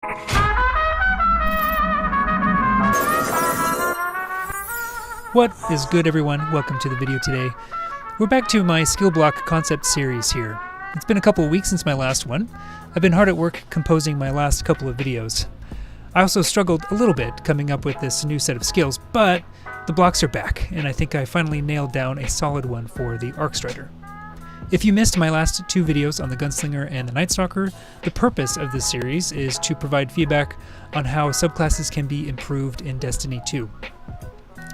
What is good, everyone? Welcome to the video today. We're back to my skill block concept series here. It's been a couple of weeks since my last one. I've been hard at work composing my last couple of videos. I also struggled a little bit coming up with this new set of skills, but the blocks are back, and I think I finally nailed down a solid one for the Arcstrider. If you missed my last two videos on the Gunslinger and the Night Stalker, the purpose of this series is to provide feedback on how subclasses can be improved in Destiny 2.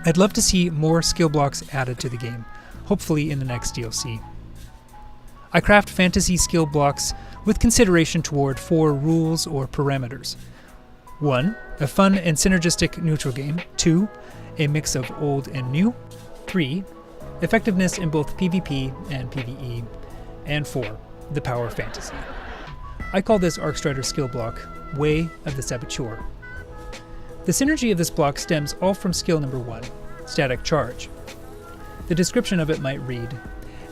I'd love to see more skill blocks added to the game, hopefully in the next DLC. I craft fantasy skill blocks with consideration toward 4 rules or parameters. 1. A fun and synergistic neutral game. 2. A mix of old and new. 3. Effectiveness in both PvP and PvE. And 4. The power of fantasy. I call this Arcstrider skill block Way of the Saboteur. The synergy of this block stems all from skill number 1, Static Charge. The description of it might read,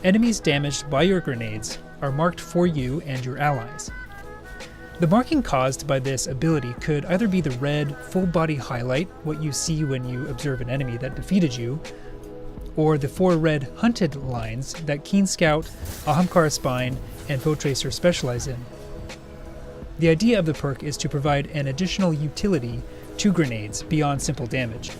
enemies damaged by your grenades are marked for you and your allies. The marking caused by this ability could either be the red full body highlight, what you see when you observe an enemy that defeated you, or the 4 red hunted lines that Keen Scout, Ahamkara Spine, and Foe Tracer specialize in. The idea of the perk is to provide an additional utility to grenades beyond simple damage.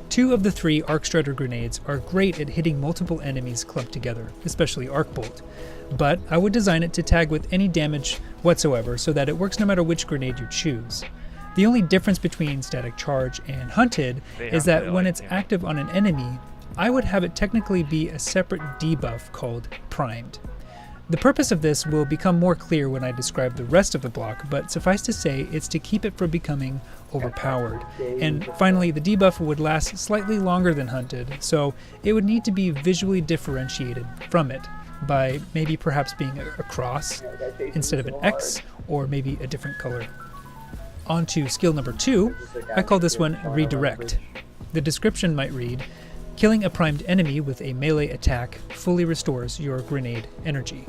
2 of the 3 Arcstrider grenades are great at hitting multiple enemies clumped together, especially Arc Bolt, but I would design it to tag with any damage whatsoever so that it works no matter which grenade you choose. The only difference between Static Charge and Hunted is that when it's active on an enemy, I would have it technically be a separate debuff called Primed. The purpose of this will become more clear when I describe the rest of the block, but suffice to say it's to keep it from becoming overpowered. And finally, the debuff would last slightly longer than Hunted, so it would need to be visually differentiated from it by maybe perhaps being a cross instead of an X, or maybe a different color. On to skill number 2, I call this one Redirect. The description might read, killing a primed enemy with a melee attack fully restores your grenade energy.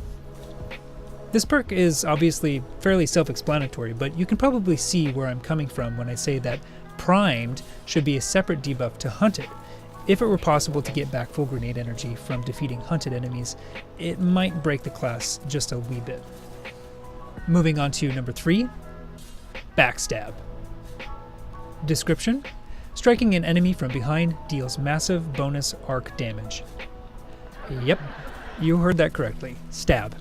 This perk is obviously fairly self-explanatory, but you can probably see where I'm coming from when I say that primed should be a separate debuff to hunted. If it were possible to get back full grenade energy from defeating hunted enemies, it might break the class just a wee bit. Moving on to number 3, Backstab. Description: striking an enemy from behind deals massive bonus arc damage. Yep, you heard that correctly. Stab,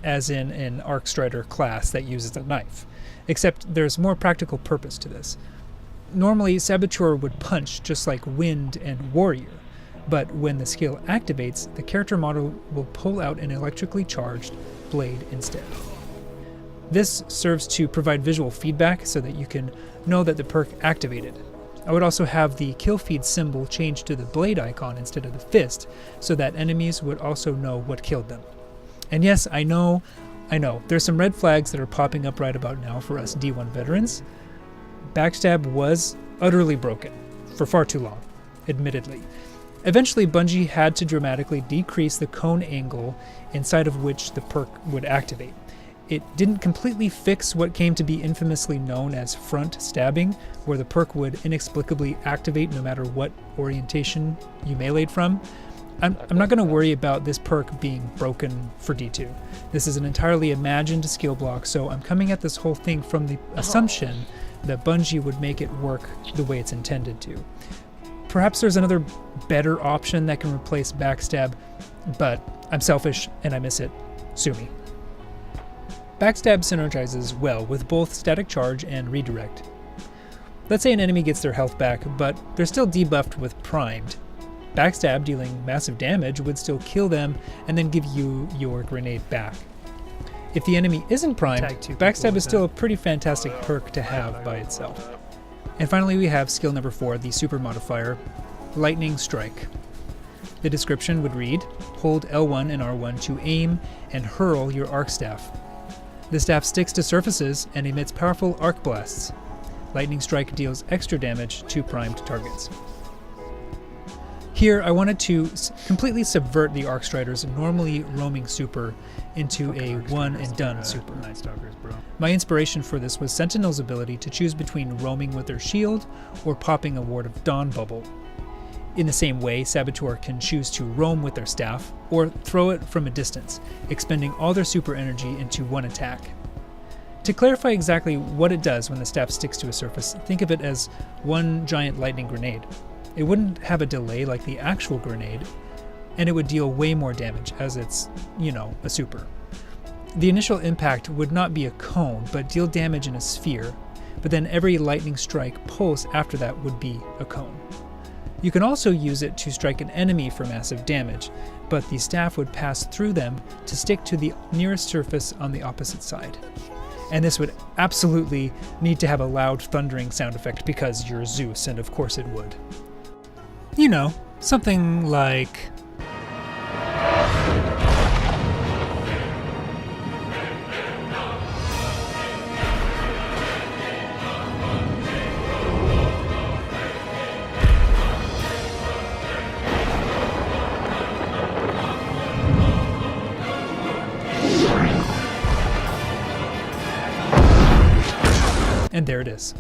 as in an Arcstrider class that uses a knife. Except there's more practical purpose to this. Normally, Saboteur would punch just like Wind and Warrior, but when the skill activates, the character model will pull out an electrically charged blade instead. This serves to provide visual feedback so that you can know that the perk activated. I would also have the kill feed symbol changed to the blade icon instead of the fist, so that enemies would also know what killed them. And yes, I know, there's some red flags that are popping up right about now for us D1 veterans. Backstab was utterly broken, for far too long, admittedly. Eventually, Bungie had to dramatically decrease the cone angle inside of which the perk would activate. It didn't completely fix what came to be infamously known as front stabbing, where the perk would inexplicably activate no matter what orientation you meleeed from. I'm not going to worry about this perk being broken for D2. This is an entirely imagined skill block, so I'm coming at this whole thing from the assumption that Bungie would make it work the way it's intended to. Perhaps there's another better option that can replace Backstab, but I'm selfish and I miss it. Sue me. Backstab synergizes well with both Static Charge and Redirect. Let's say an enemy gets their health back, but they're still debuffed with Primed. Backstab dealing massive damage would still kill them and then give you your grenade back. If the enemy isn't primed, Backstab is still a pretty fantastic perk to have by itself. And finally we have skill number 4, the super modifier, Lightning Strike. The description would read, hold L1 and R1 to aim and hurl your arc staff. The staff sticks to surfaces and emits powerful arc blasts. Lightning Strike deals extra damage to primed targets. Here, I wanted to completely subvert the Arcstrider's normally roaming super into a one-and-done super. My inspiration for this was Sentinel's ability to choose between roaming with their shield or popping a Ward of Dawn bubble. In the same way, Saboteur can choose to roam with their staff or throw it from a distance, expending all their super energy into one attack. To clarify exactly what it does when the staff sticks to a surface, think of it as one giant lightning grenade. It wouldn't have a delay like the actual grenade, and it would deal way more damage as it's, a super. The initial impact would not be a cone, but deal damage in a sphere, but then every lightning strike pulse after that would be a cone. You can also use it to strike an enemy for massive damage, but the staff would pass through them to stick to the nearest surface on the opposite side. And this would absolutely need to have a loud thundering sound effect because you're Zeus, and of course it would. Something like... And there it is.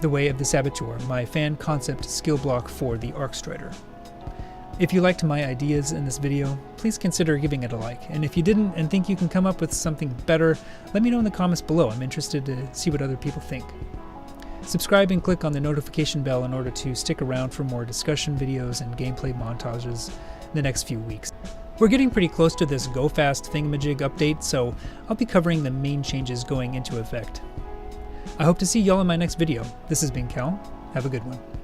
The Way of the Saboteur, my fan concept skill block for the Arcstrider. If you liked my ideas in this video, please consider giving it a like, and if you didn't and think you can come up with something better, let me know in the comments below. I'm interested to see what other people think. Subscribe and click on the notification bell in order to stick around for more discussion videos and gameplay montages in the next few weeks. We're getting pretty close to this Go Fast thingamajig update, so I'll be covering the main changes going into effect. I hope to see y'all in my next video. This has been Cal. Have a good one.